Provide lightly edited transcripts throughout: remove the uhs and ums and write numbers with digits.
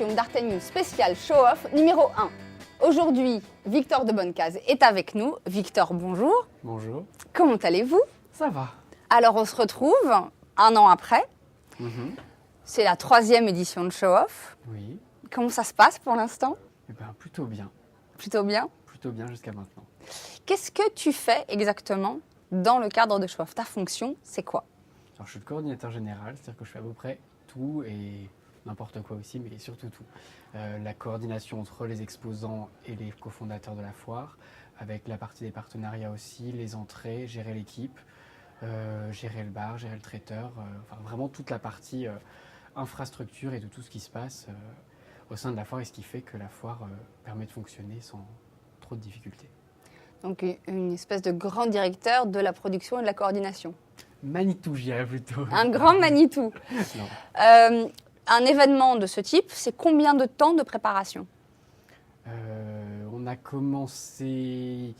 édition d'Arte News spéciale Show Off numéro 1. Aujourd'hui, Victor de Bonnecase est avec nous. Victor, bonjour. Bonjour. Comment allez-vous? Ça va. Alors, on se retrouve un an après. C'est la 3e édition de Show Off. Oui. Comment ça se passe pour l'instant? Eh bien, plutôt bien. Plutôt bien. Plutôt bien jusqu'à maintenant. Qu'est-ce que tu fais exactement dans le cadre de Show Off? Ta fonction, c'est quoi? Alors, je suis le coordinateur général, c'est-à-dire que je fais à peu près tout et n'importe quoi aussi, mais surtout tout. La coordination entre les exposants et les cofondateurs de la foire, avec la partie des partenariats aussi, les entrées, gérer l'équipe, gérer le bar, gérer le traiteur, enfin vraiment toute la partie infrastructure et de tout ce qui se passe au sein de la foire et ce qui fait que la foire permet de fonctionner sans trop de difficultés. Donc, une espèce de grand directeur de la production et de la coordination. Manitou, je dirais plutôt. Un grand Manitou. Non. Un événement de ce type, c'est combien de temps de préparation? On a commencé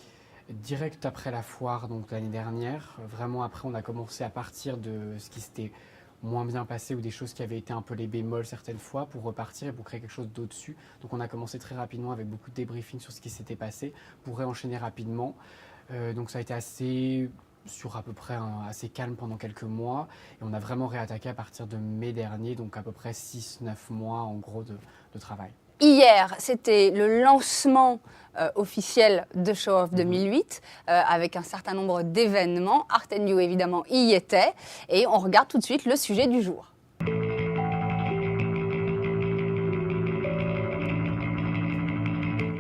direct après la foire, donc l'année dernière. Vraiment après, on a commencé à partir de ce qui s'était moins bien passé ou des choses qui avaient été un peu les bémols certaines fois pour repartir et pour créer quelque chose d'au-dessus. Donc on a commencé très rapidement avec beaucoup de débriefing sur ce qui s'était passé pour réenchaîner rapidement. Donc ça a été assez à peu près assez calme pendant quelques mois et on a vraiment réattaqué à partir de mai dernier, donc à peu près 6-9 mois en gros de travail. Hier, c'était le lancement officiel de Show Off 2008 avec un certain nombre d'événements. Arte News évidemment y était et on regarde tout de suite le sujet du jour.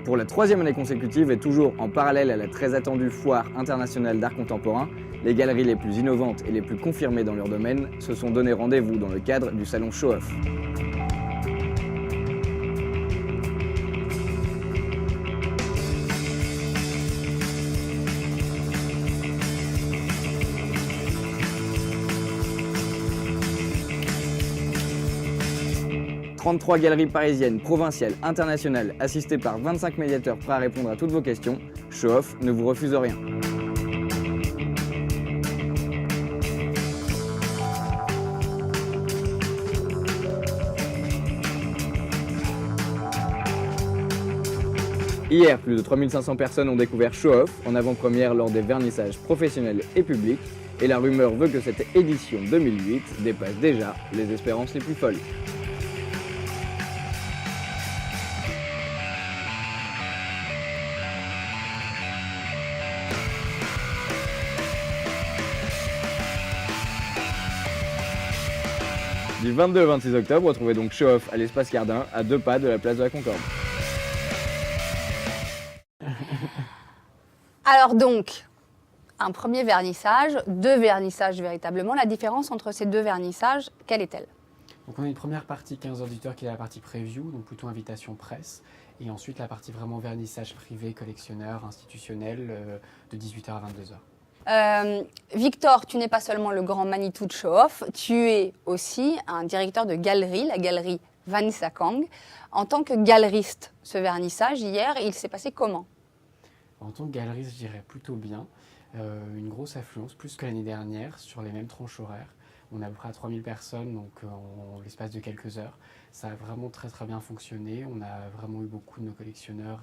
Pour la 3e année consécutive et toujours en parallèle à la très attendue Foire internationale d'art contemporain, les galeries les plus innovantes et les plus confirmées dans leur domaine se sont donné rendez-vous dans le cadre du salon Show Off. « 33 galeries parisiennes, provinciales, internationales, assistées par 25 médiateurs prêts à répondre à toutes vos questions. Show Off ne vous refuse rien. » Hier, plus de 3500 personnes ont découvert Show Off en avant-première lors des vernissages professionnels et publics. Et la rumeur veut que cette édition 2008 dépasse déjà les espérances les plus folles. Du 22 au 26 octobre, retrouvez donc Show Off à l'Espace Cardin, à 2 pas de la place de la Concorde. Alors donc, un premier vernissage, 2 vernissages véritablement. La différence entre ces 2 vernissages, quelle est-elle? Donc on a une première partie 15 auditeurs qui est la partie preview, donc plutôt invitation presse. Et ensuite la partie vraiment vernissage privé, collectionneur, institutionnel, de 18h à 22h. Victor, tu n'es pas seulement le grand Manitou de Show Off, tu es aussi un directeur de galerie, la galerie Vanessa Kang. En tant que galeriste, ce vernissage, hier, il s'est passé comment? En tant que galeriste, je dirais plutôt bien. Une grosse affluence, plus que l'année dernière, sur les mêmes tranches horaires. On est à peu près à 3000 personnes, donc en l'espace de quelques heures. Ça a vraiment très très bien fonctionné. On a vraiment eu beaucoup de nos collectionneurs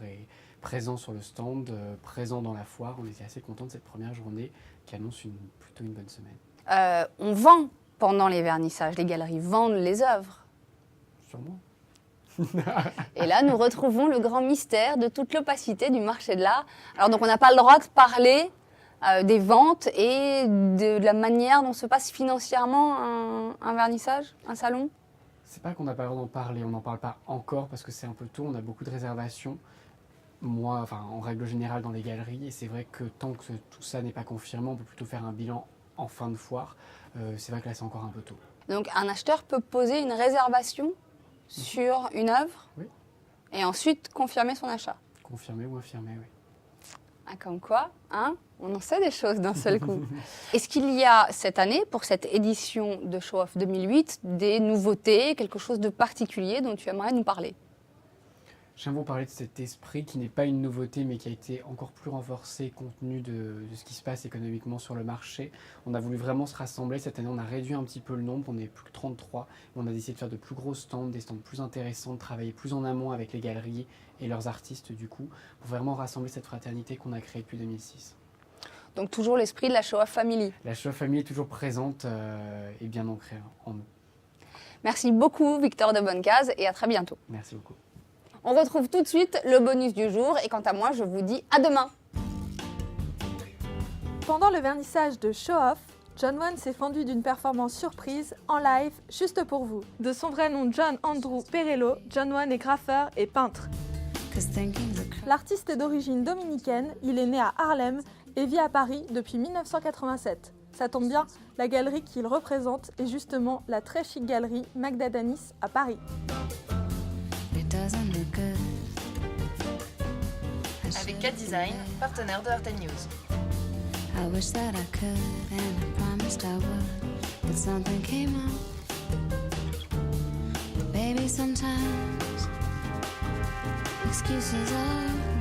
présents sur le stand, présents dans la foire. On était assez contents de cette première journée qui annonce plutôt une bonne semaine. On vend pendant les vernissages, les galeries vendent les œuvres. Sûrement. Et là, nous retrouvons le grand mystère de toute l'opacité du marché de l'art. Alors donc, on n'a pas le droit de parler des ventes et de la manière dont se passe financièrement un vernissage, un salon? C'est pas qu'on n'a pas le droit d'en parler, on n'en parle pas encore parce que c'est un peu tôt, on a beaucoup de réservations. Moi, en règle générale dans les galeries, et c'est vrai que tant que tout ça n'est pas confirmé, on peut plutôt faire un bilan en fin de foire. C'est vrai que là, c'est encore un peu tôt. Donc, un acheteur peut poser une réservation sur une œuvre, oui, et ensuite confirmer son achat. Confirmé ou infirmé, oui. Ah, comme quoi, hein, on en sait des choses d'un seul coup. Est-ce qu'il y a cette année, pour cette édition de Show Off 2008, des nouveautés, quelque chose de particulier dont tu aimerais nous parler? J'aime vous parler de cet esprit qui n'est pas une nouveauté mais qui a été encore plus renforcé compte tenu de ce qui se passe économiquement sur le marché. On a voulu vraiment se rassembler. Cette année, on a réduit un petit peu le nombre, on n'est plus que 33. On a décidé de faire de plus gros stands, des stands plus intéressants, de travailler plus en amont avec les galeries et leurs artistes du coup, pour vraiment rassembler cette fraternité qu'on a créée depuis 2006. Donc toujours l'esprit de la Show Off Family. La Show Off Family est toujours présente et bien ancrée en nous. Merci beaucoup Victor de Bonnecase et à très bientôt. Merci beaucoup. On retrouve tout de suite le bonus du jour et quant à moi, je vous dis à demain. Pendant le vernissage de Show Off, John One s'est fendu d'une performance surprise en live juste pour vous. De son vrai nom John Andrew Perello, John One est graffeur et peintre. L'artiste est d'origine dominicaine, il est né à Harlem et vit à Paris depuis 1987. Ça tombe bien, la galerie qu'il représente est justement la très chic galerie Magda Danis à Paris. Avec K-Design, partenaire de RTL News. I wish that I could, and I promised I would, but something came up. Baby, sometimes excuses are